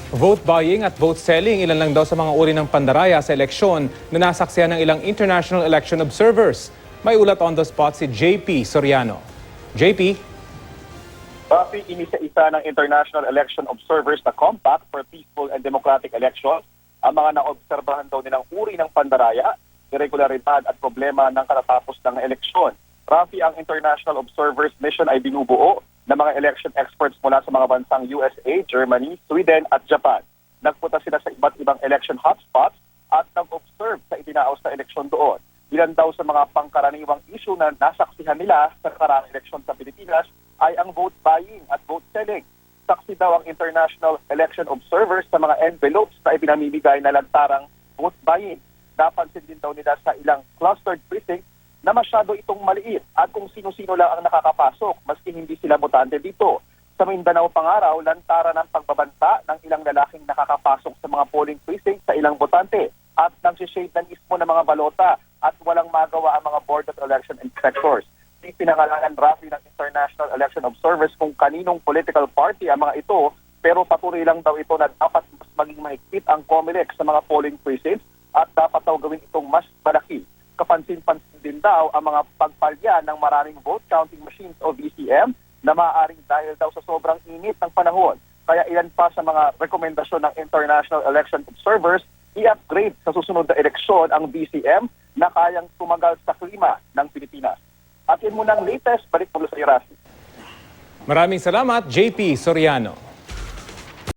Vote buying at vote selling, ilan lang daw sa mga uri ng pandaraya sa eleksyon na nasaksihan ng ilang international election observers. May ulat on the spot si JP Soriano. JP? Rafi, inisa-isa ng international election observers na Compact for Peaceful and Democratic Elections ang mga naobserbahan daw nilang uri ng pandaraya, irregularidad at problema ng katatapos ng eleksyon. Rafi, ang international observers mission ay binubuo ng mga election experts mula sa mga bansang USA, Germany, Sweden at Japan. Nagpunta sila sa iba't ibang election hotspots at nag-observe sa itinaos na eleksyon doon. Ilan daw sa mga pangkaraniwang issue na nasaksihan nila sa nakaraang eleksyon sa Pilipinas ay ang vote buying at vote selling. Saksi daw ang international election observers sa mga envelopes na ipinamimigay na lantarang vote buying. Napansin din daw nila sa ilang clustered precincts na masyado itong maliit at kung sino-sino lang ang nakakapasok maski hindi sila botante dito. Sa Mindanao Pangaraw, lantara ng pagbabanta ng ilang lalaking nakakapasok sa mga polling precincts sa ilang botante at nagsishade na mismo ng mga balota at walang magawa ang mga board of election inspectors. Pinangalanan Rafi ng international election observers kung kaninong political party ang mga ito, pero patuloy lang daw ito na dapat mas maging mahigpit ang COMELEC sa mga polling precincts at dapat daw gawin itong mas malaki. Kapansin-pansin din daw ang mga pagpalya ng maraming vote counting machines o VCM na maaaring dahil daw sa sobrang init ng panahon. Kaya ilan pa sa mga rekomendasyon ng international election observers, i-upgrade sa susunod na eleksyon ang VCM na kayang tumagal sa klima ng Pilipinas. At yun muna ang latest, balik po sa Rafi. Maraming salamat, JP Soriano.